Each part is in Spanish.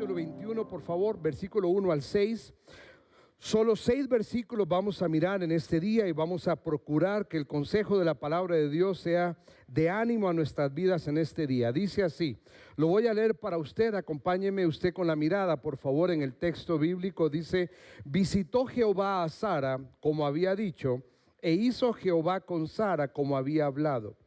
capítulo 21, por favor, versículo 1 al 6. Solo 6 versículos vamos a mirar en este día y vamos a procurar que el consejo de la palabra de Dios sea de ánimo a nuestras vidas en este día. Dice así, lo voy a leer para usted, acompáñeme usted con la mirada, por favor, en el texto bíblico. Dice, visitó Jehová a Sara como había dicho, e hizo Jehová con Sara como había hablado.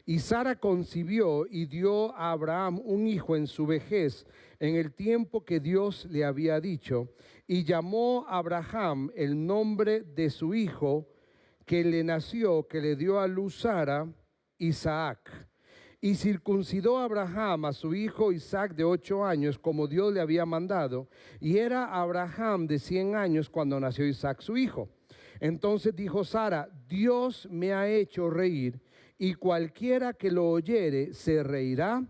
Y Sara concibió y dio a Abraham un hijo en su vejez, en el tiempo que Dios le había dicho, y llamó a Abraham el nombre de su hijo que le nació, que le dio a luz Sara, Isaac. Y circuncidó a Abraham a su hijo Isaac de 8 años, como Dios le había mandado, y era Abraham de 100 años cuando nació Isaac su hijo. Entonces dijo Sara, Dios me ha hecho reír, y cualquiera que lo oyere se reirá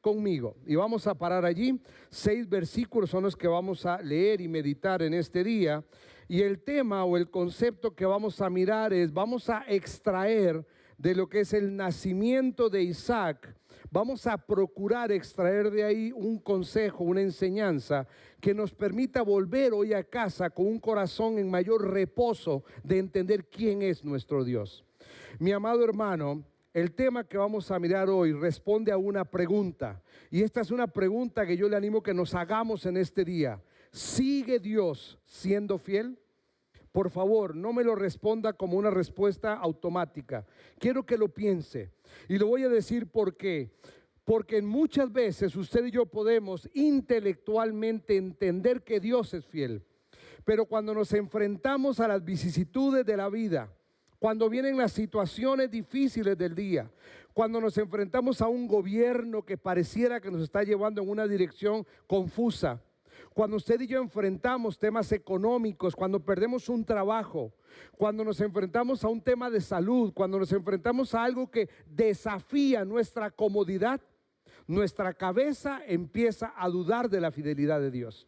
conmigo. Y vamos a parar allí. 6 versículos son los que vamos a leer y meditar en este día. Y el tema o el concepto que vamos a mirar es, vamos a extraer de lo que es el nacimiento de Isaac, vamos a procurar extraer de ahí un consejo, una enseñanza que nos permita volver hoy a casa con un corazón en mayor reposo de entender quién es nuestro Dios. Mi amado hermano, el tema que vamos a mirar hoy responde a una pregunta, y esta es una pregunta que yo le animo que nos hagamos en este día. ¿Sigue Dios siendo fiel? Por favor, no me lo responda como una respuesta automática. Quiero que lo piense. Y lo voy a decir por qué. Porque muchas veces usted y yo podemos intelectualmente entender que Dios es fiel. Pero cuando nos enfrentamos a las vicisitudes de la vida, cuando vienen las situaciones difíciles del día, cuando nos enfrentamos a un gobierno que pareciera que nos está llevando en una dirección confusa, cuando usted y yo enfrentamos temas económicos, cuando perdemos un trabajo, cuando nos enfrentamos a un tema de salud, cuando nos enfrentamos a algo que desafía nuestra comodidad, nuestra cabeza empieza a dudar de la fidelidad de Dios.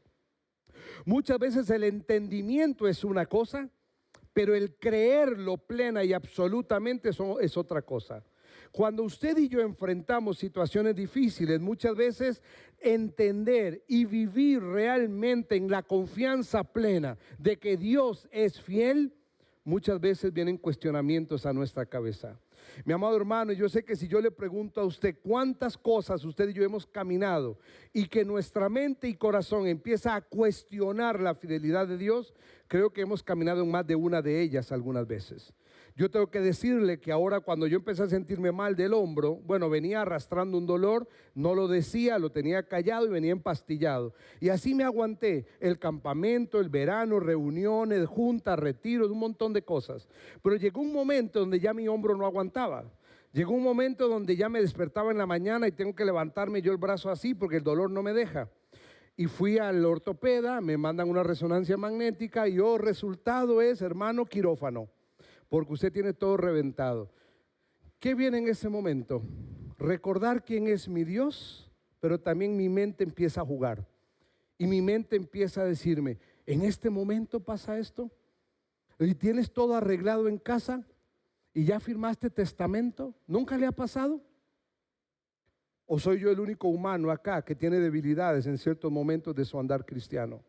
Muchas veces el entendimiento es una cosa, pero el creerlo plena y absolutamente es otra cosa. Cuando usted y yo enfrentamos situaciones difíciles, muchas veces entender y vivir realmente en la confianza plena de que Dios es fiel, muchas veces vienen cuestionamientos a nuestra cabeza. Mi amado hermano, yo sé que si yo le pregunto a usted cuántas cosas usted y yo hemos caminado y que nuestra mente y corazón empieza a cuestionar la fidelidad de Dios, creo que hemos caminado en más de una de ellas algunas veces. Yo tengo que decirle que ahora cuando yo empecé a sentirme mal del hombro, bueno, venía arrastrando un dolor, no lo decía, lo tenía callado y venía empastillado. Y así me aguanté el campamento, el verano, reuniones, juntas, retiros, un montón de cosas. Pero llegó un momento donde ya mi hombro no aguantaba. Llegó un momento donde ya me despertaba en la mañana y tengo que levantarme yo el brazo así porque el dolor no me deja. Y fui al ortopeda, me mandan una resonancia magnética y resultado es, hermano, quirófano. Porque usted tiene todo reventado. ¿Qué viene en ese momento? Recordar quién es mi Dios, pero también mi mente empieza a jugar. Y mi mente empieza a decirme, ¿en este momento pasa esto? ¿Y tienes todo arreglado en casa? ¿Y ya firmaste testamento? ¿Nunca le ha pasado? ¿O soy yo el único humano acá que tiene debilidades en ciertos momentos de su andar cristiano?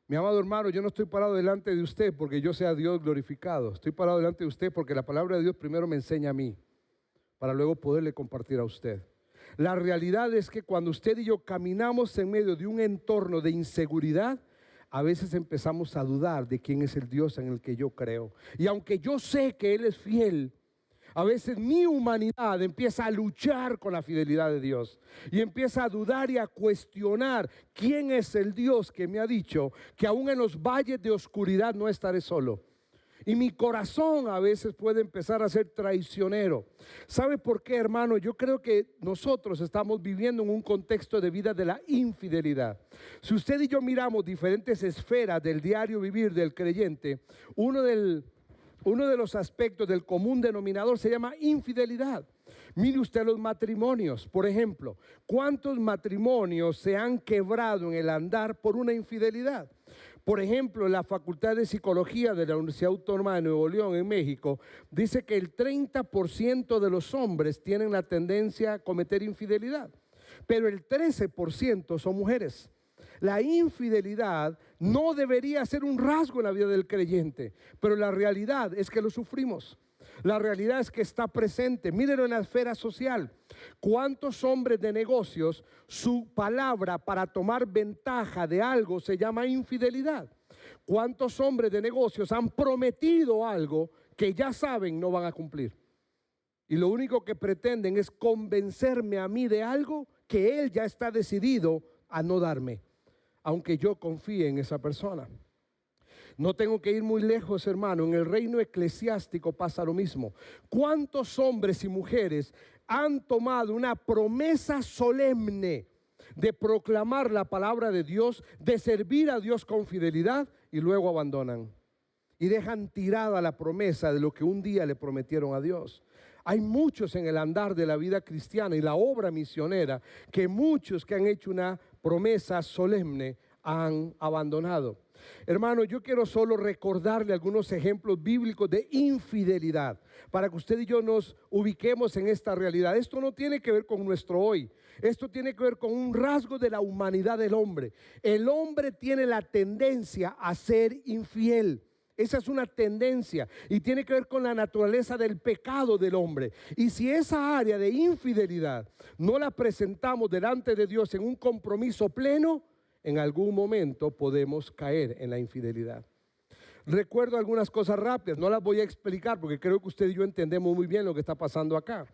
Mi amado hermano, yo no estoy parado delante de usted porque yo sea Dios glorificado. Estoy parado delante de usted porque la palabra de Dios primero me enseña a mí, para luego poderle compartir a usted. La realidad es que cuando usted y yo caminamos en medio de un entorno de inseguridad, a veces empezamos a dudar de quién es el Dios en el que yo creo. Y aunque yo sé que Él es fiel, a veces mi humanidad empieza a luchar con la fidelidad de Dios y empieza a dudar y a cuestionar quién es el Dios que me ha dicho que aún en los valles de oscuridad no estaré solo. Y mi corazón a veces puede empezar a ser traicionero. ¿Sabe por qué, hermano? Yo creo que nosotros estamos viviendo en un contexto de vida de la infidelidad. Si usted y yo miramos diferentes esferas del diario vivir del creyente, uno de los aspectos del común denominador se llama infidelidad. Mire usted los matrimonios, por ejemplo, ¿cuántos matrimonios se han quebrado en el andar por una infidelidad? Por ejemplo, la Facultad de Psicología de la Universidad Autónoma de Nuevo León en México dice que el 30% de los hombres tienen la tendencia a cometer infidelidad, pero el 13% son mujeres. La infidelidad no debería ser un rasgo en la vida del creyente, pero la realidad es que lo sufrimos. La realidad es que está presente. Mírenlo en la esfera social. ¿Cuántos hombres de negocios, su palabra para tomar ventaja de algo se llama infidelidad? ¿Cuántos hombres de negocios han prometido algo que ya saben no van a cumplir? Y lo único que pretenden es convencerme a mí de algo que él ya está decidido a no darme, aunque yo confíe en esa persona. No tengo que ir muy lejos, hermano. En el reino eclesiástico pasa lo mismo. ¿Cuántos hombres y mujeres han tomado una promesa solemne de proclamar la palabra de Dios, de servir a Dios con fidelidad, y luego abandonan y dejan tirada la promesa de lo que un día le prometieron a Dios? Hay muchos en el andar de la vida cristiana y la obra misionera que muchos que han hecho una promesa solemne han abandonado. Hermano, yo quiero solo recordarle algunos ejemplos bíblicos de infidelidad para que usted y yo nos ubiquemos en esta realidad. Esto no tiene que ver con nuestro hoy. Esto tiene que ver con un rasgo de la humanidad del hombre. El hombre tiene la tendencia a ser infiel. Esa es una tendencia y tiene que ver con la naturaleza del pecado del hombre. Y si esa área de infidelidad no la presentamos delante de Dios en un compromiso pleno, en algún momento podemos caer en la infidelidad. Recuerdo algunas cosas rápidas, no las voy a explicar porque creo que usted y yo entendemos muy bien lo que está pasando acá.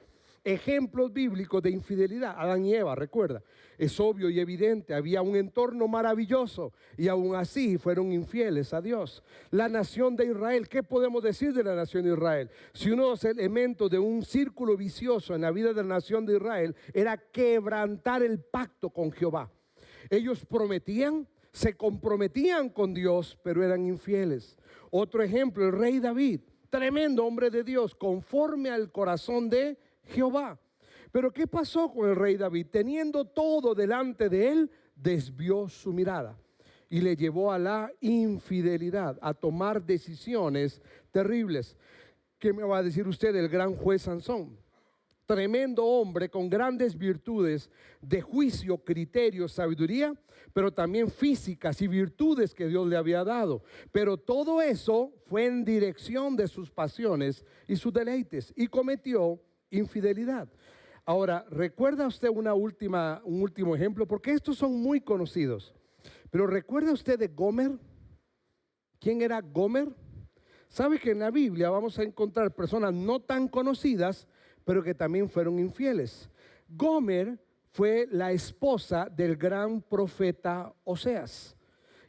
Ejemplos bíblicos de infidelidad. Adán y Eva, recuerda, es obvio y evidente, había un entorno maravilloso y aún así fueron infieles a Dios. La nación de Israel, ¿qué podemos decir de la nación de Israel? Si uno de los elementos de un círculo vicioso en la vida de la nación de Israel era quebrantar el pacto con Jehová. Ellos prometían, se comprometían con Dios, pero eran infieles. Otro ejemplo, el rey David, tremendo hombre de Dios, conforme al corazón de Jehová. Pero ¿qué pasó con el rey David? Teniendo todo delante de él, desvió su mirada y le llevó a la infidelidad, a tomar decisiones terribles. ¿Qué me va a decir usted del gran juez Sansón? Tremendo hombre con grandes virtudes de juicio, criterio, sabiduría, pero también físicas y virtudes que Dios le había dado. Pero todo eso fue en dirección de sus pasiones y sus deleites y cometió infidelidad. Ahora, ¿recuerda usted un último ejemplo? Porque estos son muy conocidos. Pero ¿recuerda usted de Gomer? ¿Quién era Gomer? ¿Sabe que en la Biblia vamos a encontrar personas no tan conocidas, pero que también fueron infieles? Gomer fue la esposa del gran profeta Oseas.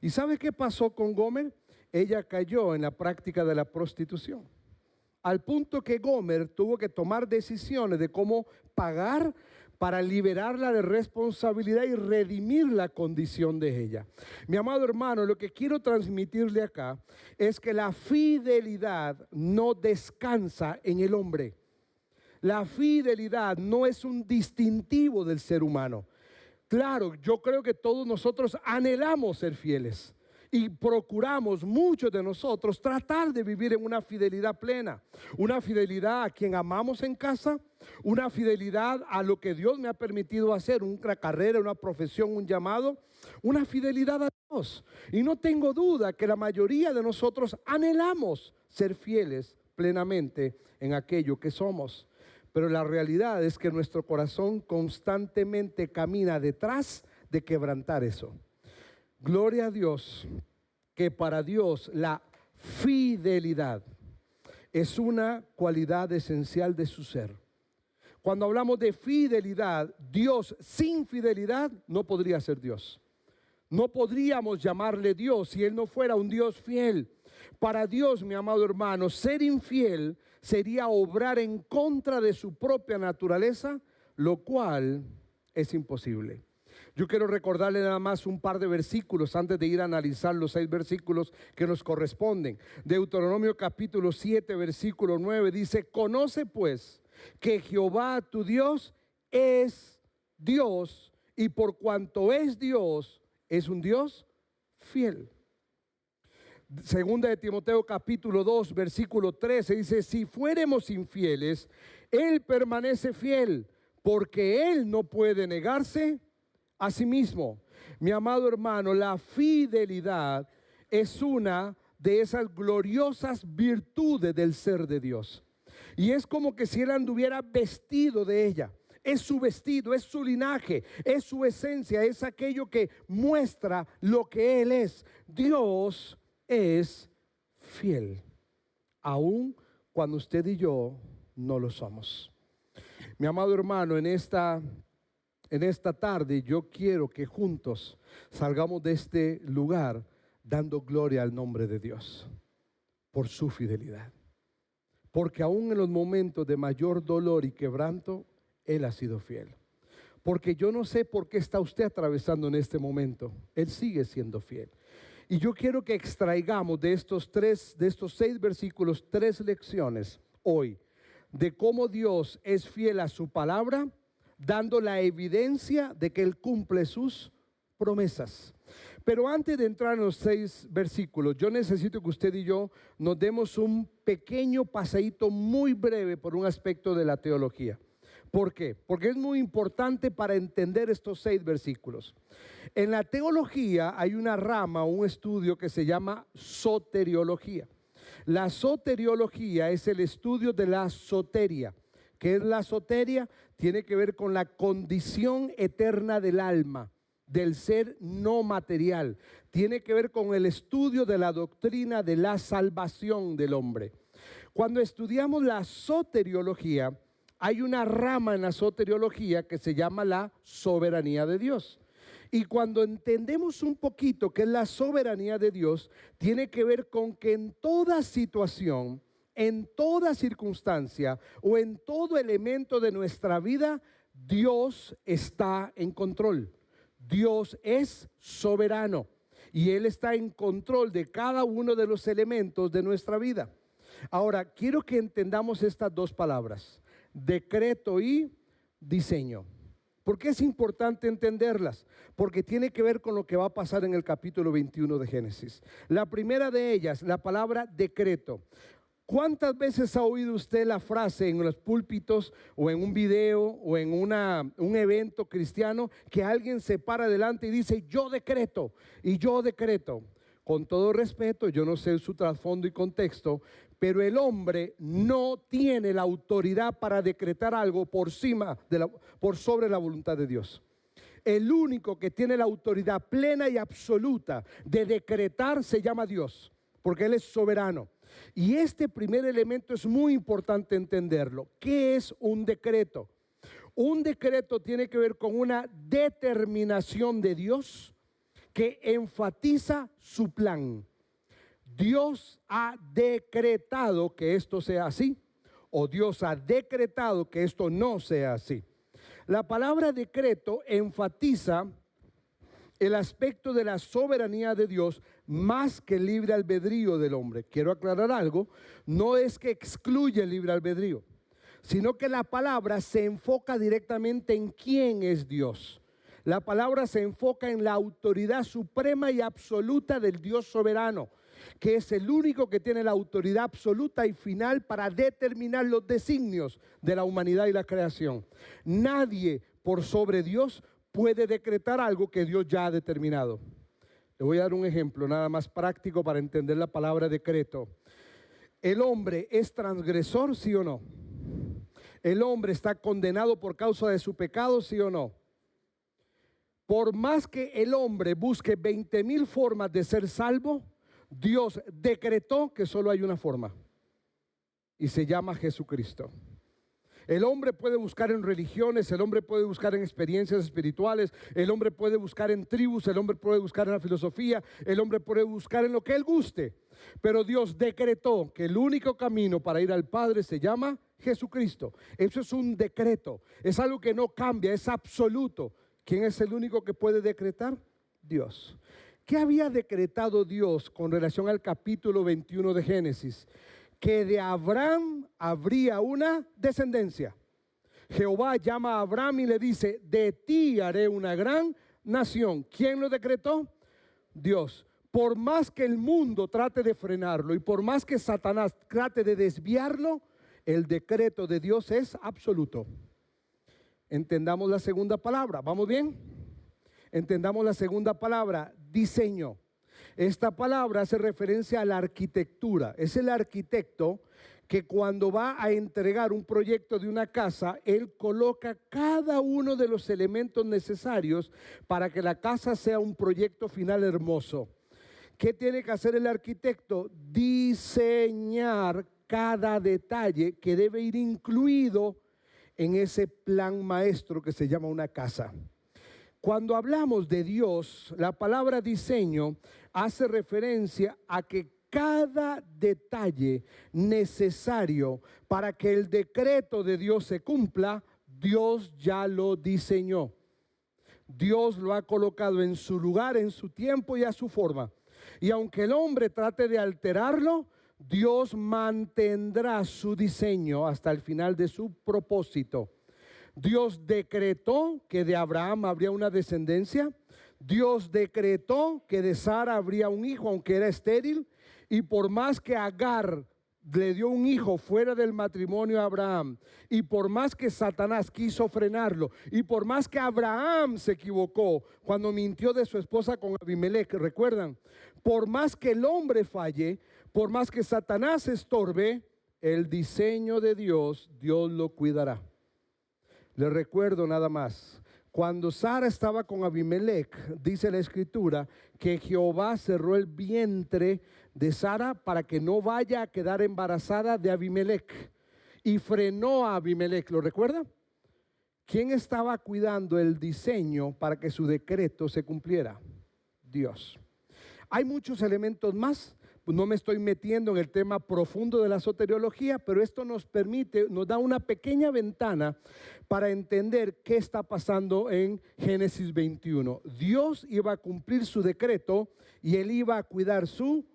¿Y sabe qué pasó con Gomer? Ella cayó en la práctica de la prostitución, al punto que Gomer tuvo que tomar decisiones de cómo pagar para liberarla de responsabilidad y redimir la condición de ella. Mi amado hermano, lo que quiero transmitirle acá es que la fidelidad no descansa en el hombre. La fidelidad no es un distintivo del ser humano. Claro, yo creo que todos nosotros anhelamos ser fieles y procuramos, muchos de nosotros, tratar de vivir en una fidelidad plena. Una fidelidad a quien amamos en casa, una fidelidad a lo que Dios me ha permitido hacer, una carrera, una profesión, un llamado, una fidelidad a Dios. Y no tengo duda que la mayoría de nosotros anhelamos ser fieles plenamente en aquello que somos. Pero la realidad es que nuestro corazón constantemente camina detrás de quebrantar eso. Gloria a Dios, que para Dios la fidelidad es una cualidad esencial de su ser. Cuando hablamos de fidelidad, Dios sin fidelidad no podría ser Dios. No podríamos llamarle Dios si Él no fuera un Dios fiel. Para Dios, mi amado hermano, ser infiel sería obrar en contra de su propia naturaleza, lo cual es imposible. Yo quiero recordarle nada más un par de versículos antes de ir a analizar los 6 versículos que nos corresponden. Deuteronomio capítulo 7, versículo 9 dice: conoce pues que Jehová tu Dios es Dios, y por cuanto es Dios, es un Dios fiel. Segunda de Timoteo capítulo 2 versículo 13 dice: si fuéremos infieles, Él permanece fiel, porque Él no puede negarse a sí mismo. Mi amado hermano, la fidelidad es una de esas gloriosas virtudes del ser de Dios. Y es como que si Él anduviera vestido de ella. Es su vestido, es su linaje, es su esencia, es aquello que muestra lo que Él es. Dios es fiel, aun cuando usted y yo no lo somos. Mi amado hermano, en esta tarde yo quiero que juntos salgamos de este lugar dando gloria al nombre de Dios por su fidelidad. Porque aún en los momentos de mayor dolor y quebranto, Él ha sido fiel. Porque yo no sé por qué está usted atravesando en este momento. Él sigue siendo fiel. Y yo quiero que extraigamos de estos 6 versículos 3 lecciones hoy de cómo Dios es fiel a su palabra, dando la evidencia de que Él cumple sus promesas. Pero antes de entrar en los 6 versículos, yo necesito que usted y yo nos demos un pequeño paseíto muy breve por un aspecto de la teología. ¿Por qué? Porque es muy importante para entender estos 6 versículos. En la teología hay una rama, un estudio que se llama soteriología. La soteriología es el estudio de la soteria. ¿Qué es la soteria? Tiene que ver con la condición eterna del alma, del ser no material. Tiene que ver con el estudio de la doctrina de la salvación del hombre. Cuando estudiamos la soteriología, hay una rama en la soteriología que se llama la soberanía de Dios. Y cuando entendemos un poquito qué es la soberanía de Dios, tiene que ver con que en toda situación, en toda circunstancia o en todo elemento de nuestra vida, Dios está en control. Dios es soberano y Él está en control de cada uno de los elementos de nuestra vida. Ahora, quiero que entendamos estas 2 palabras, decreto y diseño. ¿Por qué es importante entenderlas? Porque tiene que ver con lo que va a pasar en el capítulo 21 de Génesis. La primera de ellas, la palabra decreto. ¿Cuántas veces ha oído usted la frase en los púlpitos o en un video o en un evento cristiano que alguien se para adelante y dice yo decreto y yo decreto? Con todo respeto, yo no sé su trasfondo y contexto, pero el hombre no tiene la autoridad para decretar algo por sobre la voluntad de Dios. El único que tiene la autoridad plena y absoluta de decretar se llama Dios, porque Él es soberano. Y este primer elemento es muy importante entenderlo. ¿Qué es un decreto? Un decreto tiene que ver con una determinación de Dios que enfatiza su plan. Dios ha decretado que esto sea así, o Dios ha decretado que esto no sea así. La palabra decreto enfatiza el aspecto de la soberanía de Dios más que el libre albedrío del hombre. Quiero aclarar algo, no es que excluye el libre albedrío, sino que la palabra se enfoca directamente en quién es Dios. La palabra se enfoca en la autoridad suprema y absoluta del Dios soberano, que es el único que tiene la autoridad absoluta y final para determinar los designios de la humanidad y la creación. Nadie por sobre Dios puede decretar algo que Dios ya ha determinado. Le voy a dar un ejemplo nada más práctico para entender la palabra decreto. ¿El hombre es transgresor, sí o no? ¿El hombre está condenado por causa de su pecado, sí o no? Por más que el hombre busque 20,000 formas de ser salvo, Dios decretó que solo hay una forma y se llama Jesucristo. El hombre puede buscar en religiones, el hombre puede buscar en experiencias espirituales, el hombre puede buscar en tribus, el hombre puede buscar en la filosofía, el hombre puede buscar en lo que él guste. Pero Dios decretó que el único camino para ir al Padre se llama Jesucristo. Eso es un decreto, es algo que no cambia, es absoluto. ¿Quién es el único que puede decretar? Dios. ¿Qué había decretado Dios con relación al capítulo 21 de Génesis? Que de Abraham habría una descendencia. Jehová llama a Abraham y le dice, de ti haré una gran nación. ¿Quién lo decretó? Dios. Por más que el mundo trate de frenarlo y por más que Satanás trate de desviarlo, el decreto de Dios es absoluto. Entendamos la segunda palabra, ¿vamos bien? Entendamos la segunda palabra, diseño. Esta palabra hace referencia a la arquitectura. Es el arquitecto que cuando va a entregar un proyecto de una casa, él coloca cada uno de los elementos necesarios para que la casa sea un proyecto final hermoso. ¿Qué tiene que hacer el arquitecto? Diseñar cada detalle que debe ir incluido en ese plan maestro que se llama una casa. Cuando hablamos de Dios, la palabra diseño hace referencia a que cada detalle necesario para que el decreto de Dios se cumpla, Dios ya lo diseñó. Dios lo ha colocado en su lugar, en su tiempo y a su forma. Y aunque el hombre trate de alterarlo, Dios mantendrá su diseño hasta el final de su propósito. Dios decretó que de Abraham habría una descendencia. Dios decretó que de Sara habría un hijo, aunque era estéril. Y por más que Agar le dio un hijo fuera del matrimonio a Abraham, y por más que Satanás quiso frenarlo, y por más que Abraham se equivocó cuando mintió de su esposa con Abimelech, ¿recuerdan? Por más que el hombre falle, por más que Satanás estorbe, el diseño de Dios, Dios lo cuidará. Les recuerdo nada más, cuando Sara estaba con Abimelech, dice la escritura que Jehová cerró el vientre de Sara para que no vaya a quedar embarazada de Abimelech, y frenó a Abimelech. ¿Lo recuerda? ¿Quién estaba cuidando el diseño para que su decreto se cumpliera? Dios. Hay muchos elementos más. No me estoy metiendo en el tema profundo de la soteriología, pero esto nos permite, nos da una pequeña ventana para entender qué está pasando en Génesis 21. Dios iba a cumplir su decreto y Él iba a cuidar su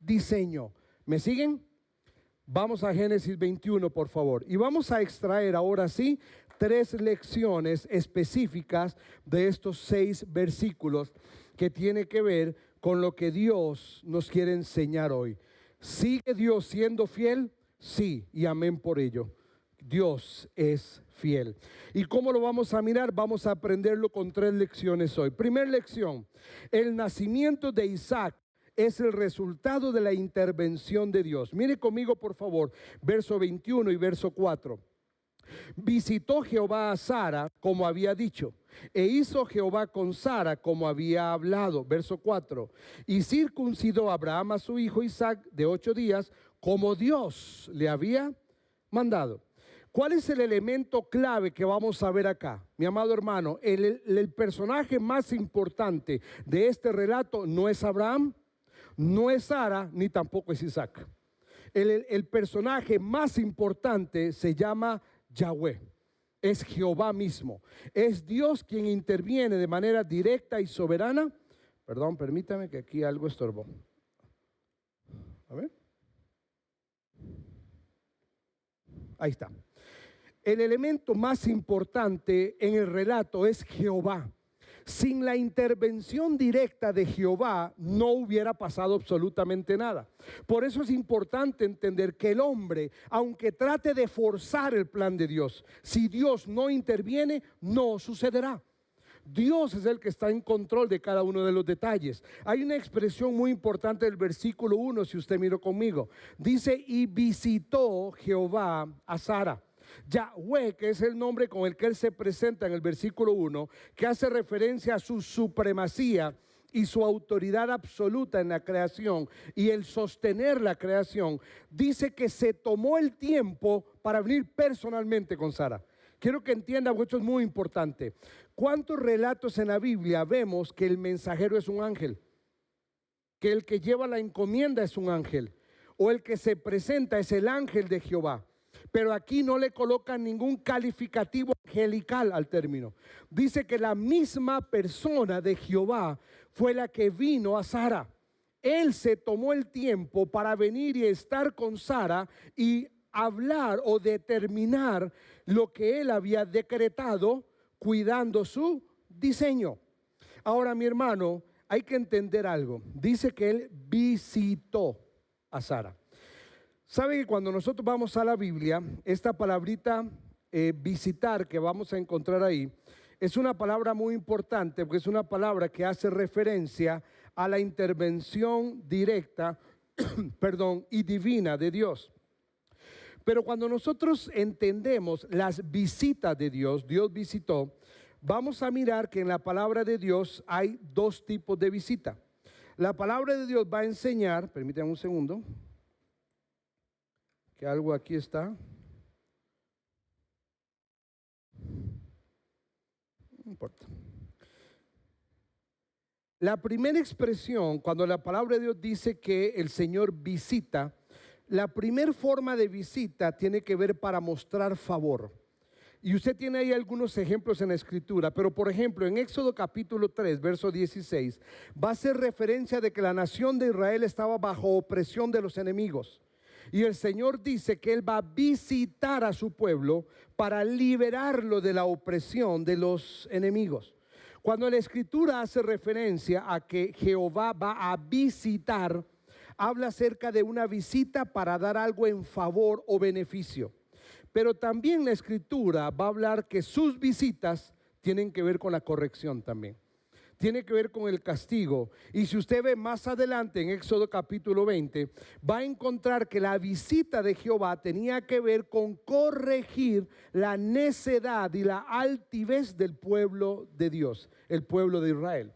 diseño. ¿Me siguen? Vamos a Génesis 21, por favor. Y vamos a extraer ahora sí 3 lecciones específicas de estos 6 versículos que tiene que ver con lo que Dios nos quiere enseñar hoy. ¿Sigue Dios siendo fiel? Sí, y amén por ello. Dios es fiel. ¿Y cómo lo vamos a mirar? Vamos a aprenderlo con 3 lecciones hoy. Primera lección: el nacimiento de Isaac es el resultado de la intervención de Dios. Mire conmigo, por favor, verso 21 y verso 4. Visitó Jehová a Sara como había dicho, e hizo Jehová con Sara como había hablado. Verso 4. Y circuncidó a Abraham a su hijo Isaac de 8 días, como Dios le había mandado. ¿Cuál es el elemento clave que vamos a ver acá? Mi amado hermano, el personaje más importante de este relato no es Abraham, no es Sara, ni tampoco es Isaac. El personaje más importante se llama Yahweh, es Jehová mismo. Es Dios quien interviene de manera directa y soberana. Perdón, permítame que aquí algo estorbó. A ver. Ahí está. El elemento más importante en el relato es Jehová. Sin la intervención directa de Jehová no hubiera pasado absolutamente nada. Por eso es importante entender que el hombre, aunque trate de forzar el plan de Dios, si Dios no interviene, no sucederá. Dios es el que está en control de cada uno de los detalles. Hay una expresión muy importante del versículo 1, si usted miró conmigo. Dice, y visitó Jehová a Sara. Yahweh, que es el nombre con el que él se presenta en el versículo 1, que hace referencia a su supremacía y su autoridad absoluta en la creación y el sostener la creación, dice que se tomó el tiempo para venir personalmente con Sara. Quiero que entiendan, porque esto es muy importante. ¿Cuántos relatos en la Biblia vemos que el mensajero es un ángel? Que el que lleva la encomienda es un ángel, o el que se presenta es el ángel de Jehová. Pero aquí no le colocan ningún calificativo angelical al término. Dice que la misma persona de Jehová fue la que vino a Sara. Él se tomó el tiempo para venir y estar con Sara y hablar o determinar lo que él había decretado, cuidando su diseño. Ahora, mi hermano, hay que entender algo. Dice que él visitó a Sara. ¿Sabe que cuando nosotros vamos a la Biblia, esta palabrita visitar que vamos a encontrar ahí, es una palabra muy importante porque es una palabra que hace referencia a la intervención directa, perdón, y divina de Dios. Pero cuando nosotros entendemos las visitas de Dios, Dios visitó, vamos a mirar que en la palabra de Dios hay dos tipos de visita. La palabra de Dios va a enseñar, permítanme un segundo, que algo aquí está. No importa. La primera expresión, cuando la palabra de Dios dice que el Señor visita, la primera forma de visita tiene que ver para mostrar favor. Y usted tiene ahí algunos ejemplos en la escritura, pero por ejemplo en Éxodo capítulo 3, verso 16, va a hacer referencia de que la nación de Israel estaba bajo opresión de los enemigos. Y el Señor dice que Él va a visitar a su pueblo para liberarlo de la opresión de los enemigos. Cuando la escritura hace referencia a que Jehová va a visitar, habla acerca de una visita para dar algo en favor o beneficio. Pero también la escritura va a hablar que sus visitas tienen que ver con la corrección también. Tiene que ver con el castigo. Y si usted ve más adelante en Éxodo capítulo 20, va a encontrar que la visita de Jehová tenía que ver con corregir la necedad y la altivez del pueblo de Dios, el pueblo de Israel.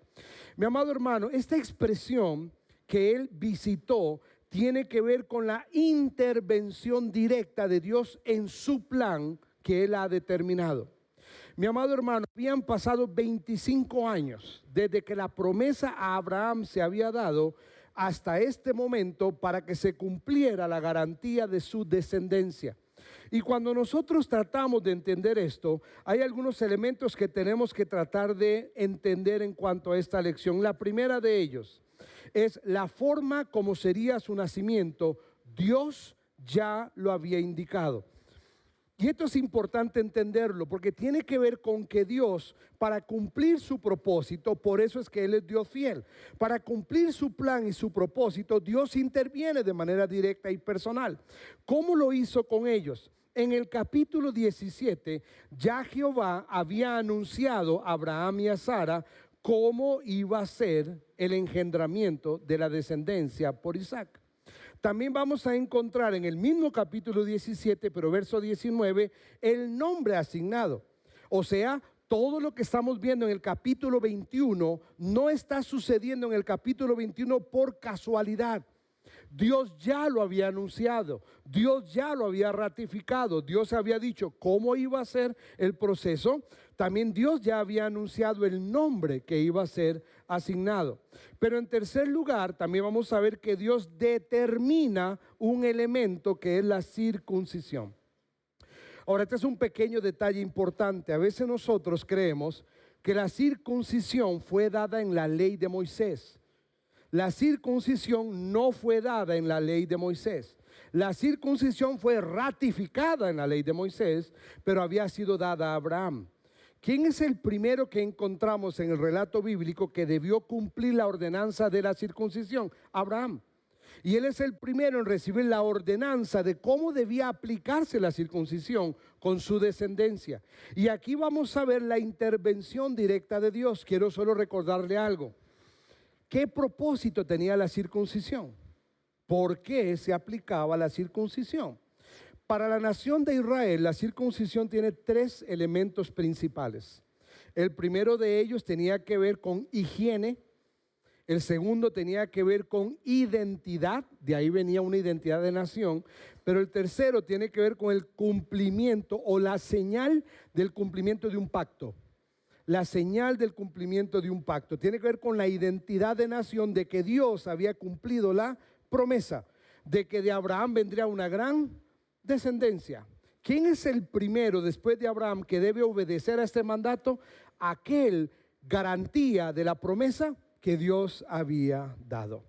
Mi amado hermano, esta expresión que él visitó tiene que ver con la intervención directa de Dios en su plan que Él ha determinado. Mi amado hermano, habían pasado 25 años desde que la promesa a Abraham se había dado hasta este momento para que se cumpliera la garantía de su descendencia. Y cuando nosotros tratamos de entender esto, hay algunos elementos que tenemos que tratar de entender en cuanto a esta lección. La primera de ellos es la forma como sería su nacimiento. Dios ya lo había indicado. Y esto es importante entenderlo porque tiene que ver con que Dios, para cumplir su propósito, por eso es que Él es Dios fiel, para cumplir su plan y su propósito, Dios interviene de manera directa y personal. ¿Cómo lo hizo con ellos? En el capítulo 17, ya Jehová había anunciado a Abraham y a Sara cómo iba a ser el engendramiento de la descendencia por Isaac. También vamos a encontrar en el mismo capítulo 17, pero verso 19, el nombre asignado. O sea, todo lo que estamos viendo en el capítulo 21 no está sucediendo en el capítulo 21 por casualidad. Dios ya lo había anunciado, Dios ya lo había ratificado, Dios había dicho cómo iba a ser el proceso. También Dios ya había anunciado el nombre que iba a ser asignado. Pero en tercer lugar, también vamos a ver que Dios determina un elemento que es la circuncisión. Ahora, este es un pequeño detalle importante. A veces nosotros creemos que la circuncisión fue dada en la ley de Moisés. La circuncisión no fue dada en la ley de Moisés. La circuncisión fue ratificada en la ley de Moisés, pero había sido dada a Abraham. ¿Quién es el primero que encontramos en el relato bíblico que debió cumplir la ordenanza de la circuncisión? Abraham. Y él es el primero en recibir la ordenanza de cómo debía aplicarse la circuncisión con su descendencia. Y aquí vamos a ver la intervención directa de Dios. Quiero solo recordarle algo. ¿Qué propósito tenía la circuncisión? ¿Por qué se aplicaba la circuncisión? Para la nación de Israel, la circuncisión tiene tres elementos principales. El primero de ellos tenía que ver con higiene. El segundo tenía que ver con identidad, de ahí venía una identidad de nación. Pero el tercero tiene que ver con el cumplimiento o la señal del cumplimiento de un pacto. La señal del cumplimiento de un pacto tiene que ver con la identidad de nación, de que Dios había cumplido la promesa de que de Abraham vendría una gran descendencia. ¿Quién es el primero después de Abraham que debe obedecer a este mandato? Aquel garantía de la promesa que Dios había dado,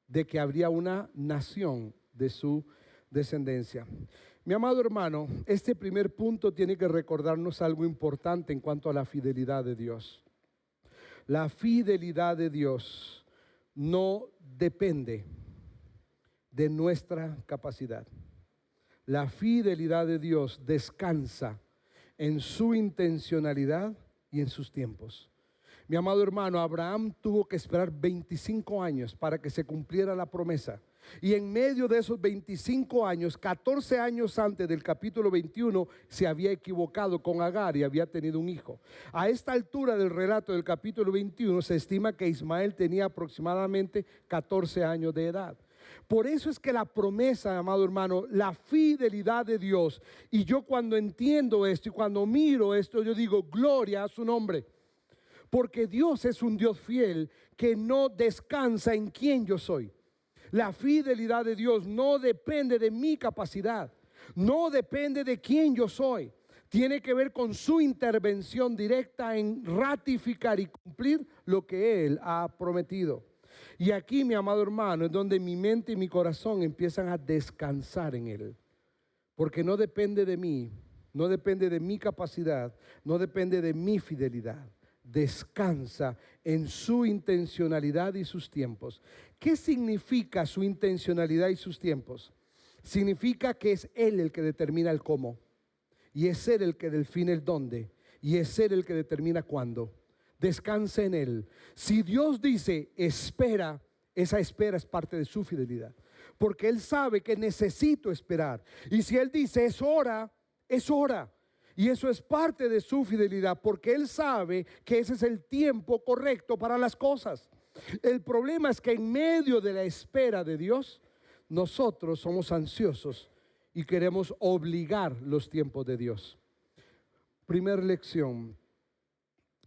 de que habría una nación de su descendencia. Mi amado hermano, este primer punto tiene que recordarnos algo importante en cuanto a la fidelidad de Dios. La fidelidad de Dios no depende de nuestra capacidad. La fidelidad de Dios descansa en su intencionalidad y en sus tiempos. Mi amado hermano, Abraham tuvo que esperar 25 años para que se cumpliera la promesa. Y en medio de esos 25 años, 14 años antes del capítulo 21, se había equivocado con Agar y había tenido un hijo. A esta altura del relato del capítulo 21 se estima que Ismael tenía aproximadamente 14 años de edad. Por eso es que la promesa, amado hermano, la fidelidad de Dios, y yo cuando entiendo esto y cuando miro esto, yo digo, gloria a su nombre. Porque Dios es un Dios fiel que no descansa en quien yo soy. La fidelidad de Dios no depende de mi capacidad, no depende de quién yo soy. Tiene que ver con su intervención directa en ratificar y cumplir lo que Él ha prometido. Y aquí, mi amado hermano, es donde mi mente y mi corazón empiezan a descansar en Él. Porque no depende de mí, no depende de mi capacidad, no depende de mi fidelidad. Descansa en su intencionalidad y sus tiempos. ¿Qué significa su intencionalidad y sus tiempos? Significa que es Él el que determina el cómo, y es Él el que define el dónde, y es Él el que determina cuándo. Descansa en Él. Si Dios dice espera, esa espera es parte de su fidelidad, porque Él sabe que necesito esperar. Y si Él dice es hora, es hora. Y eso es parte de su fidelidad, porque Él sabe que ese es el tiempo correcto para las cosas. El problema es que en medio de la espera de Dios, nosotros somos ansiosos y queremos obligar los tiempos de Dios. Primera lección: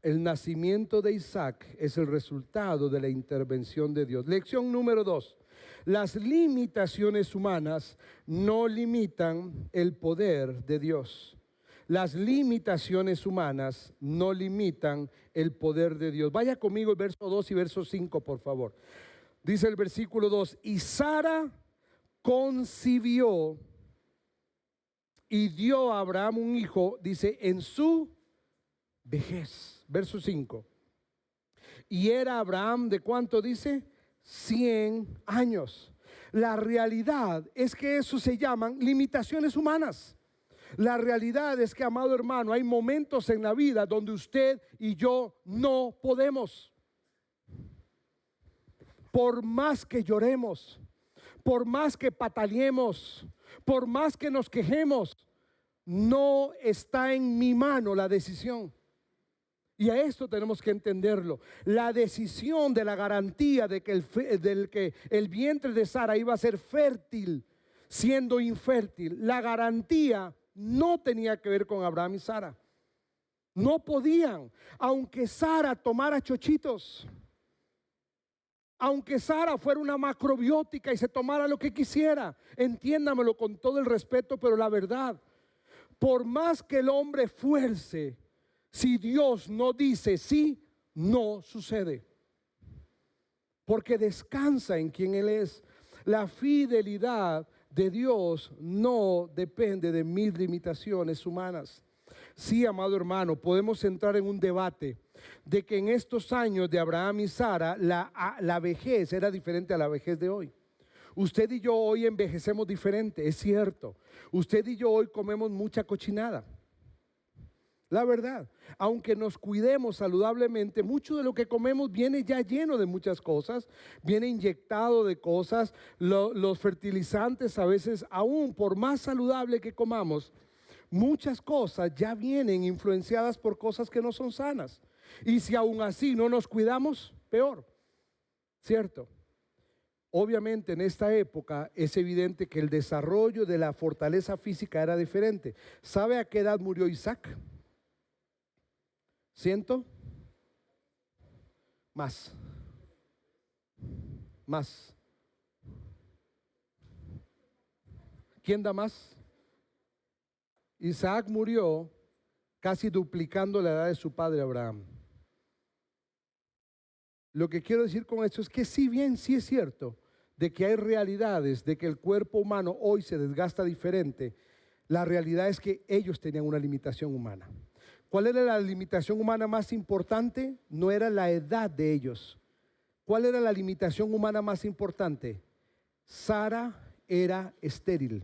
el nacimiento de Isaac es el resultado de la intervención de Dios. Lección número 2: las limitaciones humanas no limitan el poder de Dios. Las limitaciones humanas no limitan el poder de Dios. Vaya conmigo el verso 2 y verso 5, por favor. Dice el versículo 2: y Sara concibió y dio a Abraham un hijo, dice, en su vejez. Verso 5. Y era Abraham, ¿de cuánto dice? 100 años. La realidad es que eso se llaman limitaciones humanas. La realidad es que, amado hermano, hay momentos en la vida donde usted y yo no podemos. Por más que lloremos, por más que pataleemos, por más que nos quejemos, no está en mi mano la decisión. Y a esto tenemos que entenderlo. La decisión de la garantía de que el vientre de Sara iba a ser fértil, siendo infértil, la garantía no tenía que ver con Abraham y Sara. No podían, aunque Sara tomara chochitos, aunque Sara fuera una macrobiótica y se tomara lo que quisiera, entiéndamelo con todo el respeto, pero la verdad, por más que el hombre fuerce, si Dios no dice sí, no sucede. Porque descansa en quien Él es. La fidelidad de Dios no depende de mis limitaciones humanas. Sí, amado hermano, podemos entrar en un debate de que en estos años de Abraham y Sara la vejez era diferente a la vejez de hoy. Usted y yo hoy envejecemos diferente, es cierto. Usted y yo hoy comemos mucha cochinada. La verdad, aunque nos cuidemos saludablemente, mucho de lo que comemos viene ya lleno de muchas cosas, viene inyectado de cosas. Los fertilizantes a veces, aún por más saludable que comamos, muchas cosas ya vienen influenciadas por cosas que no son sanas. Y si aún así no nos cuidamos, peor, ¿cierto? Obviamente en esta época es evidente que el desarrollo de la fortaleza física era diferente. ¿Sabe a qué edad murió Isaac? 100 más. ¿Quién da más? Isaac murió casi duplicando la edad de su padre Abraham. Lo que quiero decir con esto es que si bien sí es cierto de que hay realidades de que el cuerpo humano hoy se desgasta diferente, la realidad es que ellos tenían una limitación humana. ¿Cuál era la limitación humana más importante? No era la edad de ellos. ¿Cuál era la limitación humana más importante? Sara era estéril.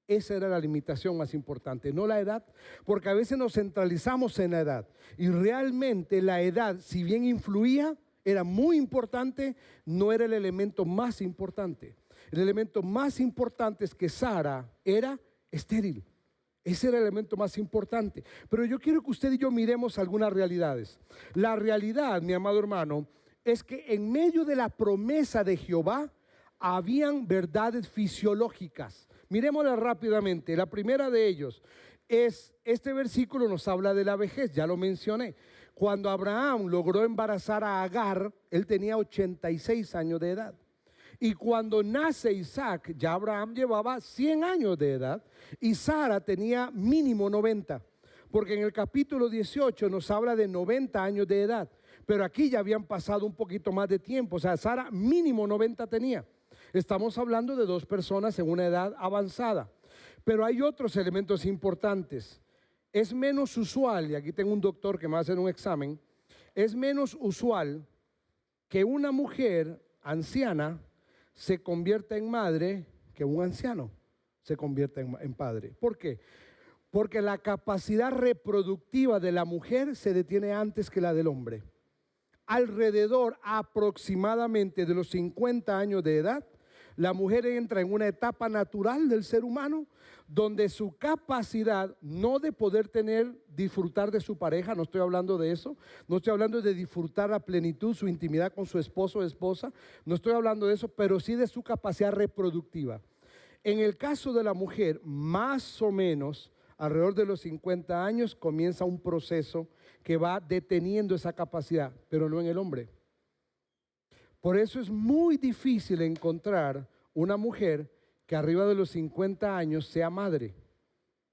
Esa era la limitación más importante, no la edad, porque a veces nos centralizamos en la edad y realmente la edad, si bien influía, era muy importante, no era el elemento más importante. El elemento más importante es que Sara era estéril. Ese era el elemento más importante. Pero yo quiero que usted y yo miremos algunas realidades. La realidad, mi amado hermano, es que en medio de la promesa de Jehová habían verdades fisiológicas. Miremoslas rápidamente. La primera de ellos es, este versículo nos habla de la vejez, ya lo mencioné. Cuando Abraham logró embarazar a Agar, él tenía 86 años de edad. Y cuando nace Isaac, ya Abraham llevaba 100 años de edad y Sara tenía mínimo 90. Porque en el capítulo 18 nos habla de 90 años de edad. Pero aquí ya habían pasado un poquito más de tiempo. O sea, Sara mínimo 90 tenía. Estamos hablando de dos personas en una edad avanzada. Pero hay otros elementos importantes. Es menos usual, y aquí tengo un doctor que me va a hacer un examen, es menos usual que una mujer anciana se convierta en madre que un anciano se convierta en padre. ¿Por qué? Porque la capacidad reproductiva de la mujer se detiene antes que la del hombre. Alrededor aproximadamente de los 50 años de edad, la mujer entra en una etapa natural del ser humano donde su capacidad no de poder disfrutar de su pareja, no estoy hablando de eso, no estoy hablando de disfrutar a plenitud su intimidad con su esposo o esposa, no estoy hablando de eso, pero sí de su capacidad reproductiva. En el caso de la mujer, más o menos alrededor de los 50 años comienza un proceso que va deteniendo esa capacidad, pero no en el hombre. Por eso es muy difícil encontrar una mujer que arriba de los 50 años sea madre.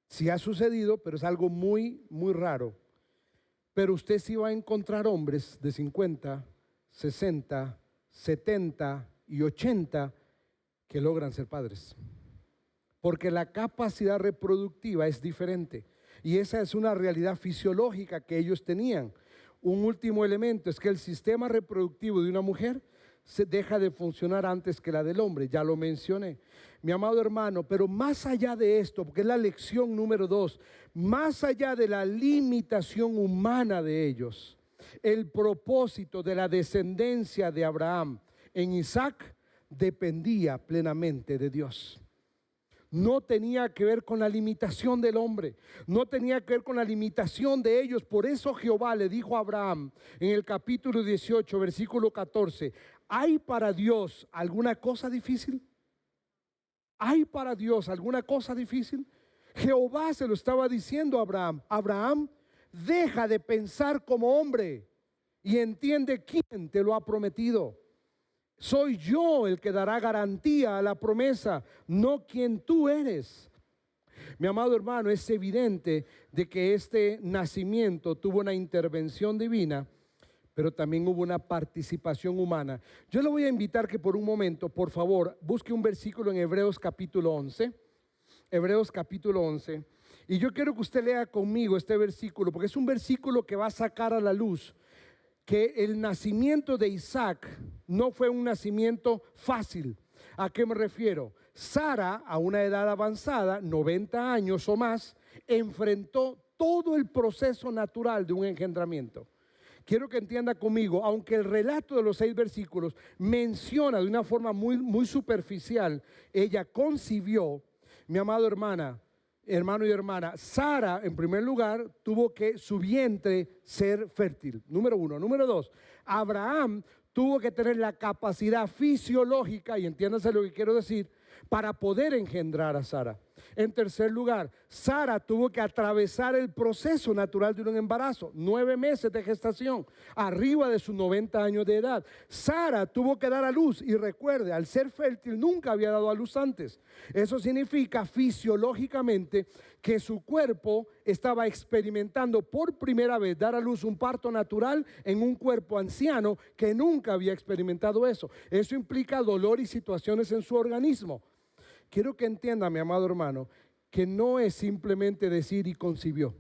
Sí ha sucedido, pero es algo muy, muy raro. Pero usted sí va a encontrar hombres de 50, 60, 70 y 80 que logran ser padres. Porque la capacidad reproductiva es diferente. Y esa es una realidad fisiológica que ellos tenían. Un último elemento es que el sistema reproductivo de una mujer se deja de funcionar antes que la del hombre, ya lo mencioné, mi amado hermano. Pero más allá de esto, porque es la lección número 2, más allá de la limitación humana de ellos, el propósito de la descendencia de Abraham en Isaac dependía plenamente de Dios. No tenía que ver con la limitación del hombre, no tenía que ver con la limitación de ellos. Por eso Jehová le dijo a Abraham en el capítulo 18, versículo 14, ¿hay para Dios alguna cosa difícil? ¿Hay para Dios alguna cosa difícil? Jehová se lo estaba diciendo a Abraham. Abraham, deja de pensar como hombre y entiende quién te lo ha prometido. Soy yo el que dará garantía a la promesa, no quien tú eres. Mi amado hermano, es evidente de que este nacimiento tuvo una intervención divina, pero también hubo una participación humana. Yo le voy a invitar que por un momento, por favor, busque un versículo en Hebreos capítulo 11. Hebreos capítulo 11. Y yo quiero que usted lea conmigo este versículo, porque es un versículo que va a sacar a la luz que el nacimiento de Isaac no fue un nacimiento fácil. ¿A qué me refiero? Sara, a una edad avanzada, 90 años o más, enfrentó todo el proceso natural de un engendramiento. Quiero que entienda conmigo, aunque el relato de los 6 versículos menciona de una forma muy superficial, ella concibió, mi amado hermano y hermana, Sara en primer lugar tuvo que su vientre ser fértil, número 1. Número 2, Abraham tuvo que tener la capacidad fisiológica, y entiéndase lo que quiero decir, para poder engendrar a Sara. En tercer lugar, Sara tuvo que atravesar el proceso natural de un embarazo, 9 meses de gestación, arriba de sus 90 años de edad. Sara tuvo que dar a luz, y recuerde, al ser fértil nunca había dado a luz antes. Eso significa fisiológicamente que su cuerpo estaba experimentando por primera vez dar a luz un parto natural en un cuerpo anciano que nunca había experimentado eso. Eso implica dolor y situaciones en su organismo. Quiero que entienda, mi amado hermano, que no es simplemente decir y concibió.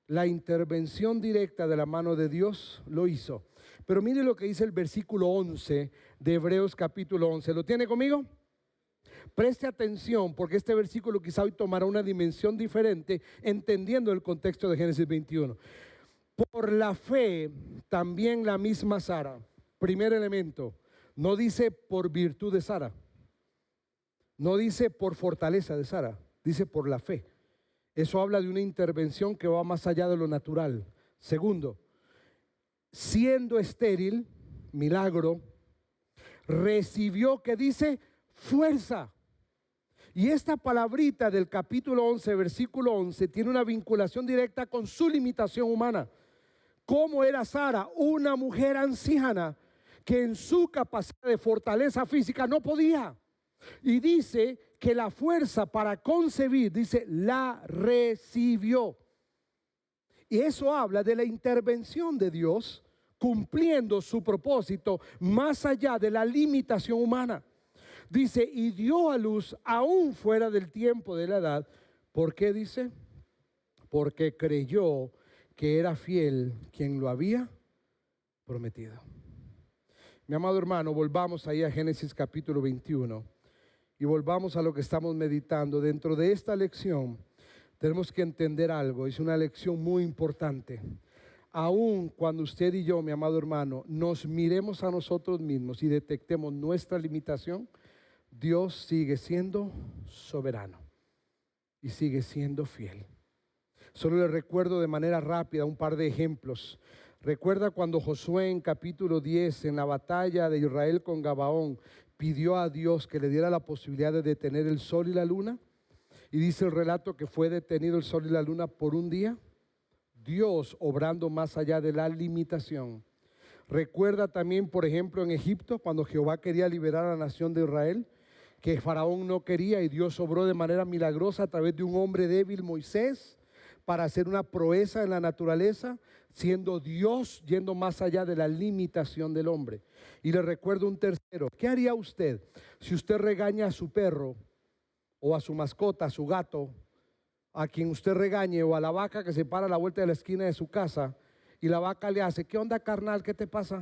La intervención directa de la mano de Dios lo hizo. Pero mire lo que dice el versículo 11 de Hebreos capítulo 11. ¿Lo tiene conmigo? Preste atención porque este versículo quizá hoy tomará una dimensión diferente entendiendo el contexto de Génesis 21. Por la fe, también la misma Sara, primer elemento, no dice por virtud de Sara, no dice por fortaleza de Sara, dice por la fe. Eso habla de una intervención que va más allá de lo natural. Segundo, siendo estéril, milagro, recibió, que dice, fuerza. Y esta palabrita del capítulo 11, versículo 11, tiene una vinculación directa con su limitación humana. ¿Cómo era Sara? Una mujer anciana que en su capacidad de fortaleza física no podía. Y dice que la fuerza para concebir, dice, la recibió. Y eso habla de la intervención de Dios cumpliendo su propósito más allá de la limitación humana. Dice, y dio a luz aún fuera del tiempo de la edad. ¿Por qué dice? Porque creyó que era fiel quien lo había prometido. Mi amado hermano, volvamos ahí a Génesis capítulo 21 y volvamos a lo que estamos meditando. Dentro de esta lección tenemos que entender algo, es una lección muy importante. Aun cuando usted y yo, mi amado hermano, nos miremos a nosotros mismos y detectemos nuestra limitación, Dios sigue siendo soberano y sigue siendo fiel. Solo le recuerdo de manera rápida un par de ejemplos. Recuerda cuando Josué en capítulo 10, en la batalla de Israel con Gabaón, pidió a Dios que le diera la posibilidad de detener el sol y la luna. Y dice el relato que fue detenido el sol y la luna por un día. Dios obrando más allá de la limitación. Recuerda también, por ejemplo, en Egipto, cuando Jehová quería liberar a la nación de Israel, que Faraón no quería y Dios obró de manera milagrosa a través de un hombre débil, Moisés, para hacer una proeza en la naturaleza, siendo Dios yendo más allá de la limitación del hombre. Y le recuerdo un tercero. ¿Qué haría usted si usted regaña a su perro o a su mascota, a su gato, a quien usted regañe, o a la vaca que se para a la vuelta de la esquina de su casa y la vaca le hace, ¿qué onda, carnal? ¿Qué te pasa?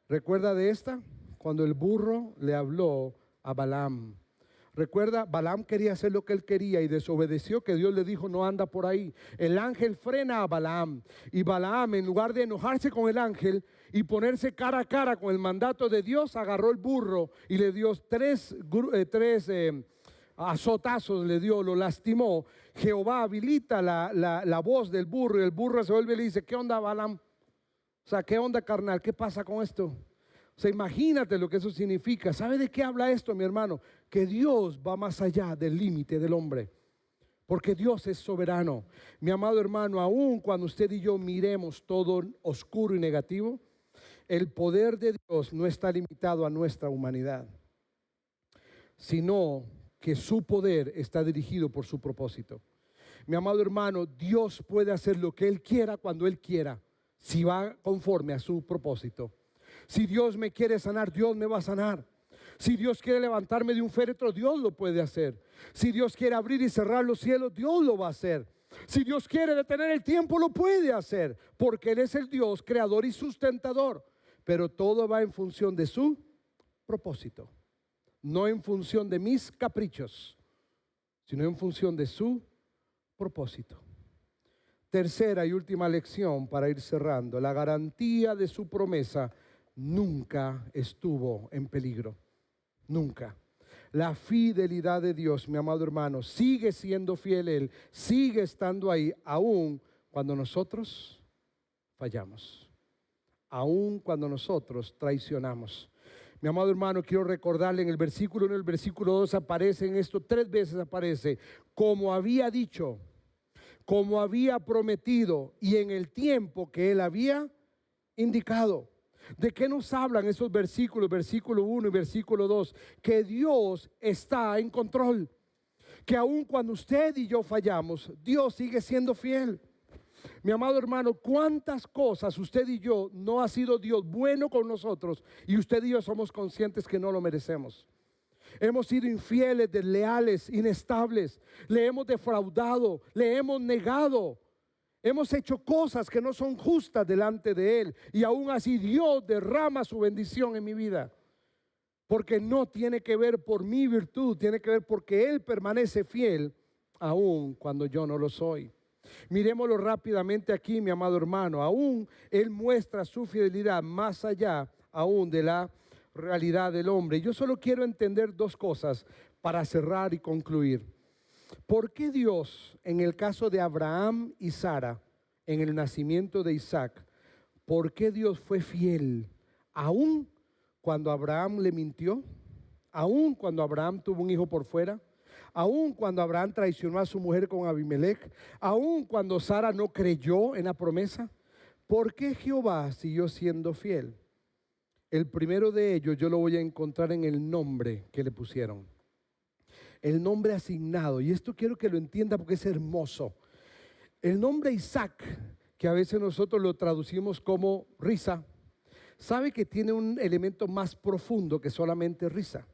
¿Recuerda de esta? Cuando el burro le habló a Balaam. Recuerda, Balaam quería hacer lo que él quería y desobedeció, que Dios le dijo, no anda por ahí. El ángel frena a Balaam y Balaam, en lugar de enojarse con el ángel y ponerse cara a cara con el mandato de Dios, agarró el burro y le dio tres azotazos, le dio, lo lastimó. Jehová habilita la voz del burro y el burro se vuelve y le dice, ¿qué onda, Balaam? O sea, ¿qué onda, carnal? ¿Qué pasa con esto? O sea, imagínate lo que eso significa. ¿Sabe de qué habla esto, mi hermano? Que Dios va más allá del límite del hombre, porque Dios es soberano. Mi amado hermano, aun cuando usted y yo miremos todo oscuro y negativo, el poder de Dios no está limitado a nuestra humanidad, sino que su poder está dirigido por su propósito. Mi amado hermano, Dios puede hacer lo que Él quiera cuando Él quiera, si va conforme a su propósito. Si Dios me quiere sanar, Dios me va a sanar. Si Dios quiere levantarme de un féretro, Dios lo puede hacer. Si Dios quiere abrir y cerrar los cielos, Dios lo va a hacer. Si Dios quiere detener el tiempo, lo puede hacer, porque Él es el Dios creador y sustentador. Pero todo va en función de su propósito, no en función de mis caprichos, sino en función de su propósito. Tercera y última lección para ir cerrando: la garantía de su promesa nunca estuvo en peligro, nunca. La fidelidad de Dios, mi amado hermano, sigue siendo fiel. Él sigue estando ahí, aun cuando nosotros fallamos, aun cuando nosotros traicionamos. Mi amado hermano, quiero recordarle, en el versículo 1 y el versículo 2 aparece en esto, 3 veces aparece, como había dicho, como había prometido y en el tiempo que Él había indicado. ¿De qué nos hablan esos versículos? Versículo 1 y versículo 2. Que Dios está en control. Que aun cuando usted y yo fallamos, Dios sigue siendo fiel. Mi amado hermano, ¿cuántas cosas usted y yo no ha sido Dios bueno con nosotros y usted y yo somos conscientes que no lo merecemos? Hemos sido infieles, desleales, inestables. Le hemos defraudado, le hemos negado. Hemos hecho cosas que no son justas delante de Él y aún así Dios derrama su bendición en mi vida. Porque no tiene que ver por mi virtud, tiene que ver porque Él permanece fiel aun cuando yo no lo soy. Miremoslo rápidamente aquí, mi amado hermano. Aún Él muestra su fidelidad más allá aún de la realidad del hombre. Yo solo quiero entender dos cosas para cerrar y concluir. ¿Por qué Dios, en el caso de Abraham y Sara, en el nacimiento de Isaac, por qué Dios fue fiel aún cuando Abraham le mintió? Aún cuando Abraham tuvo un hijo por fuera, aún cuando Abraham traicionó a su mujer con Abimelech, aún cuando Sara no creyó en la promesa, ¿por qué Jehová siguió siendo fiel? El primero de ellos yo lo voy a encontrar en el nombre que le pusieron, el nombre asignado. Y esto quiero que lo entienda porque es hermoso. El nombre Isaac, que a veces nosotros lo traducimos como risa, sabe que tiene un elemento más profundo que solamente risa.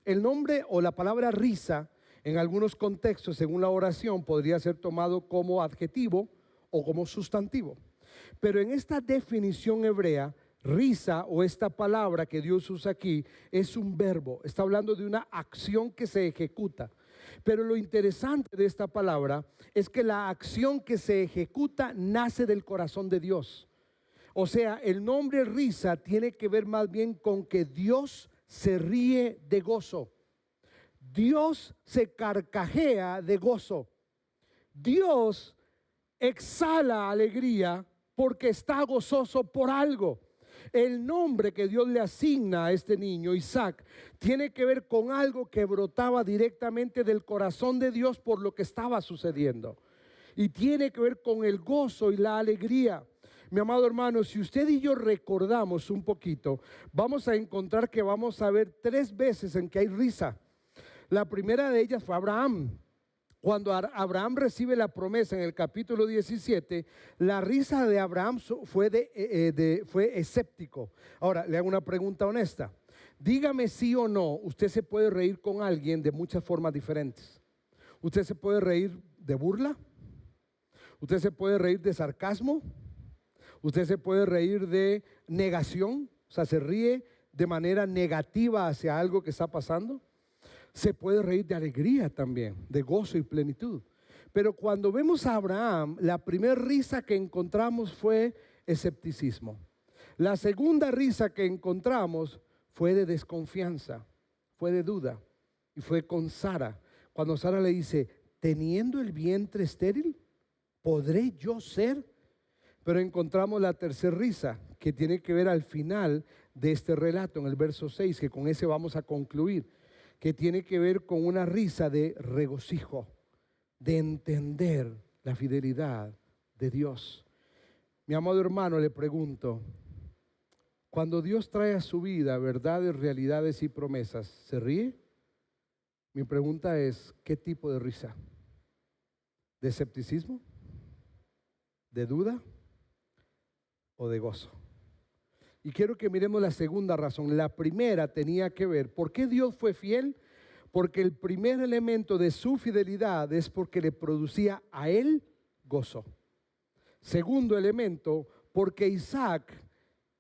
El nombre o la palabra risa, en algunos contextos, según la oración, podría ser tomado como adjetivo o como sustantivo. Pero en esta definición hebrea, risa o esta palabra que Dios usa aquí es un verbo. Está hablando de una acción que se ejecuta. Pero lo interesante de esta palabra es que la acción que se ejecuta nace del corazón de Dios. O sea, el nombre risa tiene que ver más bien con que Dios se ríe de gozo. Dios se carcajea de gozo. Dios exhala alegría porque está gozoso por algo. El nombre que Dios le asigna a este niño, Isaac, tiene que ver con algo que brotaba directamente del corazón de Dios por lo que estaba sucediendo. Y tiene que ver con el gozo y la alegría. Mi amado hermano, si usted y yo recordamos un poquito, vamos a encontrar que vamos a ver 3 veces en que hay risa. La primera de ellas fue Abraham. Cuando Abraham recibe la promesa en el capítulo 17, la risa de Abraham fue escéptico. Ahora, le hago una pregunta honesta. Dígame sí o no, usted se puede reír con alguien de muchas formas diferentes. Usted se puede reír de burla. Usted se puede reír de sarcasmo. Usted se puede reír de negación. O sea, se ríe de manera negativa hacia algo que está pasando. Se puede reír de alegría también, de gozo y plenitud. Pero cuando vemos a Abraham, la primera risa que encontramos fue escepticismo. La segunda risa que encontramos fue de desconfianza, fue de duda. Y fue con Sara. Cuando Sara le dice, teniendo el vientre estéril, ¿podré yo ser? Pero encontramos la tercera risa, que tiene que ver al final de este relato, en el verso 6, que con ese vamos a concluir, que tiene que ver con una risa de regocijo, de entender la fidelidad de Dios. Mi amado hermano, le pregunto, cuando Dios trae a su vida verdades, realidades y promesas, ¿se ríe? Mi pregunta es, ¿qué tipo de risa? ¿De escepticismo? ¿De duda? ¿O de gozo? Y quiero que miremos la segunda razón. La primera tenía que ver, ¿por qué Dios fue fiel? Porque el primer elemento de su fidelidad es porque le producía a él gozo. Segundo elemento, porque Isaac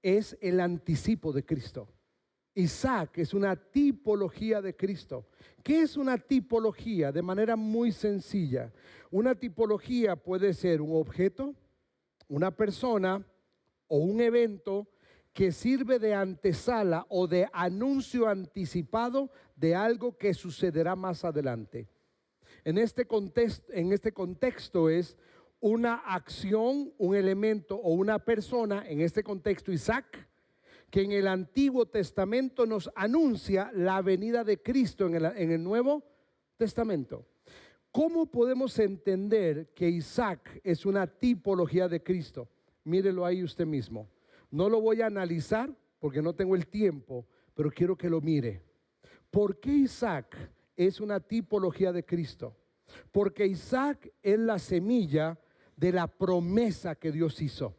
es el anticipo de Cristo. Isaac es una tipología de Cristo. ¿Qué es una tipología? De manera muy sencilla. Una tipología puede ser un objeto, una persona o un evento que sirve de antesala o de anuncio anticipado de algo que sucederá más adelante. En este contexto es una acción, un elemento o una persona, en este contexto Isaac, que en el Antiguo Testamento nos anuncia la venida de Cristo en el Nuevo Testamento. ¿Cómo podemos entender que Isaac es una tipología de Cristo? Mírelo ahí usted mismo. No lo voy a analizar porque no tengo el tiempo, pero quiero que lo mire. ¿Por qué Isaac es una tipología de Cristo? Porque Isaac es la semilla de la promesa que Dios hizo.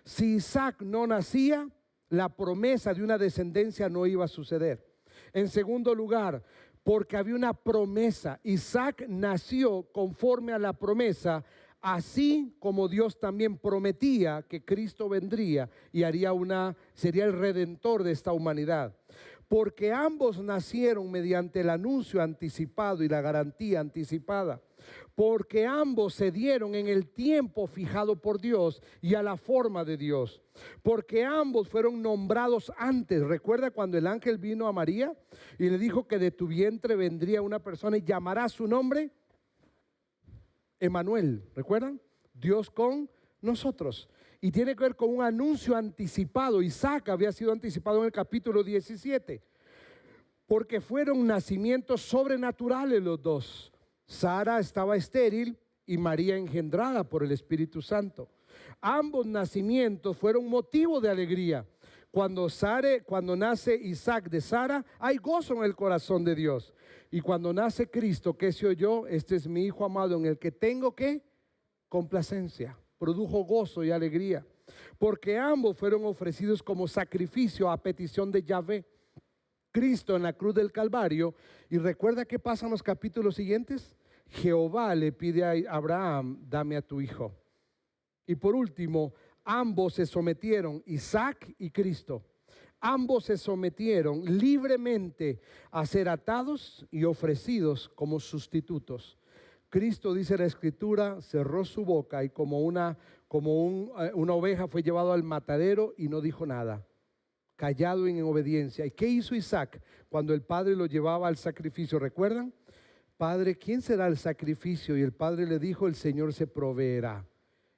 Si Isaac no nacía, la promesa de una descendencia no iba a suceder. En segundo lugar, porque había una promesa. Isaac nació conforme a la promesa, así como Dios también prometía que Cristo vendría y sería el redentor de esta humanidad. porque ambos nacieron mediante el anuncio anticipado y la garantía anticipada, porque ambos se dieron en el tiempo fijado por Dios y a la forma de Dios, porque ambos fueron nombrados antes. ¿Recuerda cuando el ángel vino a María y le dijo que de tu vientre vendría una persona y llamará su nombre Emanuel? ¿Recuerdan? Dios con nosotros. Y tiene que ver con un anuncio anticipado. Isaac había sido anticipado en el capítulo 17, porque fueron nacimientos sobrenaturales los dos. Sara estaba estéril y María engendrada por el Espíritu Santo. Ambos nacimientos fueron motivo de alegría. Cuando nace Isaac de Sara, hay gozo en el corazón de Dios. Y cuando nace Cristo, ¿qué se oyó? Este es mi Hijo amado en el que tengo ¿qué? Complacencia. Produjo gozo y alegría, porque ambos fueron ofrecidos como sacrificio a petición de Yahvé. Cristo en la cruz del Calvario. Y recuerda qué pasa en los capítulos siguientes. Jehová le pide a Abraham, dame a tu hijo. Y por último, ambos se sometieron, Isaac y Cristo, ambos se sometieron libremente a ser atados y ofrecidos como sustitutos. Cristo, dice la Escritura, cerró su boca y como una oveja fue llevado al matadero y no dijo nada, callado en obediencia. ¿Y qué hizo Isaac cuando el padre lo llevaba al sacrificio? ¿Recuerdan? Padre, ¿quién será el sacrificio? Y el padre le dijo, el Señor se proveerá.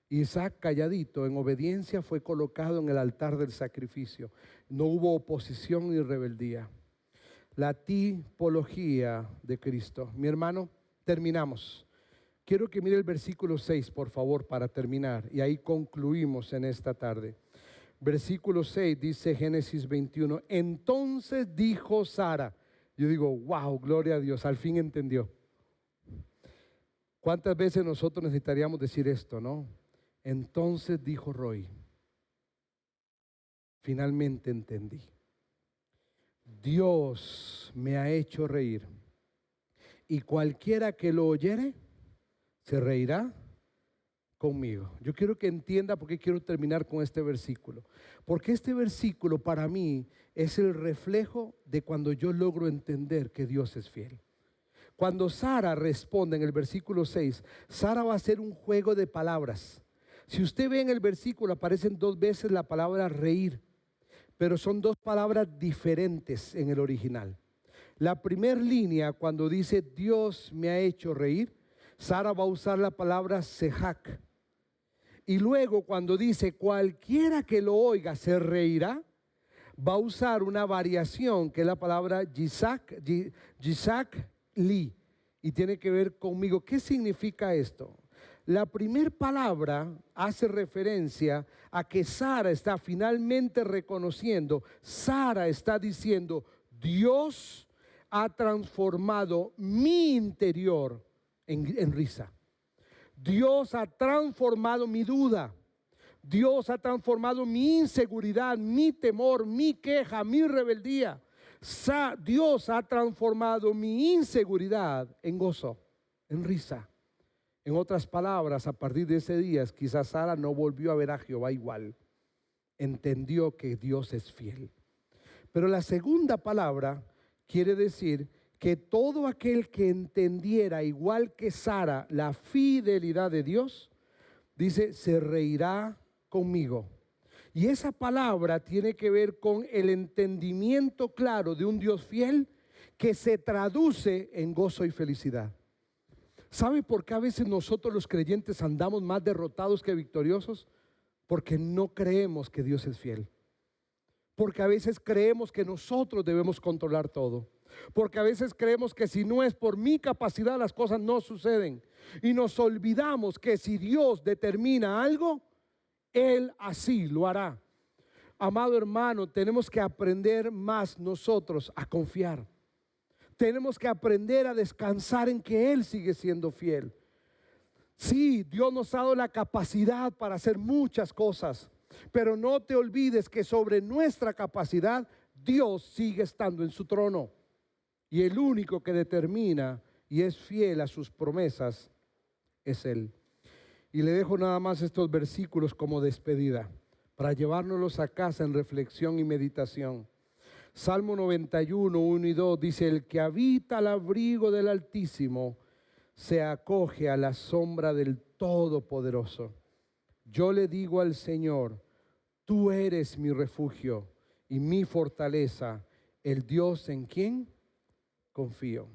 Isaac, calladito, en obediencia, fue colocado en el altar del sacrificio. No hubo oposición ni rebeldía. La tipología de Cristo. Mi hermano, terminamos. Quiero que mire el versículo 6, por favor, para terminar. Y ahí concluimos en esta tarde. Versículo 6 dice Génesis 21. Entonces dijo Sara. Yo digo, wow, gloria a Dios, al fin entendió. ¿Cuántas veces nosotros necesitaríamos decir esto, no? Entonces dijo Roy, finalmente entendí. Dios me ha hecho reír. Y cualquiera que lo oyere, se reirá conmigo. Yo quiero que entienda por qué quiero terminar con este versículo. Porque este versículo para mí es el reflejo de cuando yo logro entender que Dios es fiel. Cuando Sara responde en el versículo 6, Sara va a hacer un juego de palabras. Si usted ve en el versículo aparecen 2 veces la palabra reír, pero son 2 palabras diferentes en el original. La primera línea, cuando dice Dios me ha hecho reír, Sara va a usar la palabra sejak. Y luego cuando dice cualquiera que lo oiga se reirá, va a usar una variación que es la palabra yisak li. Y tiene que ver conmigo. ¿Qué significa esto? La primera palabra hace referencia a que Sara está finalmente reconociendo, Sara está diciendo, Dios ha transformado mi interior en risa. Dios ha transformado mi duda. Dios ha transformado mi inseguridad, mi temor, mi queja, mi rebeldía. Dios ha transformado mi inseguridad en gozo, en risa. En otras palabras, a partir de ese día, quizás Sara no volvió a ver a Jehová igual. Entendió que Dios es fiel. Pero la segunda palabra quiere decir que todo aquel que entendiera, igual que Sara, la fidelidad de Dios, dice, se reirá conmigo. Y esa palabra tiene que ver con el entendimiento claro de un Dios fiel que se traduce en gozo y felicidad. ¿Sabe por qué a veces nosotros los creyentes andamos más derrotados que victoriosos? Porque no creemos que Dios es fiel. Porque a veces creemos que nosotros debemos controlar todo. Porque a veces creemos que si no es por mi capacidad las cosas no suceden. Y nos olvidamos que si Dios determina algo, Él así lo hará. Amado hermano, tenemos que aprender más nosotros a confiar. Tenemos que aprender a descansar en que Él sigue siendo fiel. Sí, Dios nos ha dado la capacidad para hacer muchas cosas, pero no te olvides que sobre nuestra capacidad Dios sigue estando en su trono. Y el único que determina y es fiel a sus promesas es Él. Y le dejo nada más estos versículos como despedida para llevárnoslos a casa en reflexión y meditación. Salmo 91, 1 y 2 dice: el que habita al abrigo del Altísimo se acoge a la sombra del Todopoderoso. Yo le digo al Señor: tú eres mi refugio y mi fortaleza, el Dios en quien confío.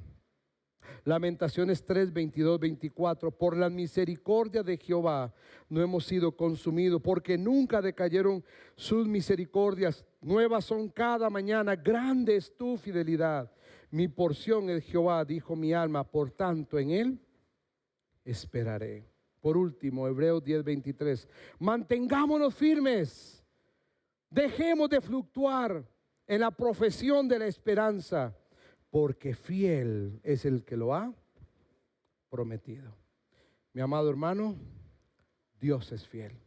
Lamentaciones 3, 22, 24. Por la misericordia de Jehová no hemos sido consumidos, porque nunca decayeron sus misericordias. Nuevas son cada mañana, grande es tu fidelidad. Mi porción es Jehová, dijo mi alma, por tanto en él esperaré. Por último, Hebreos 10, 23. Mantengámonos firmes, dejemos de fluctuar en la profesión de la esperanza, porque fiel es el que lo ha prometido. Mi amado hermano, Dios es fiel.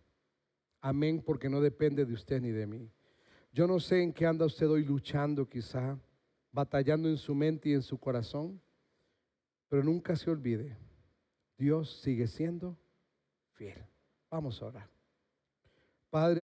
Amén, porque no depende de usted ni de mí. Yo no sé en qué anda usted hoy luchando, quizá, batallando en su mente y en su corazón, pero nunca se olvide, Dios sigue siendo fiel. Vamos a orar. Padre,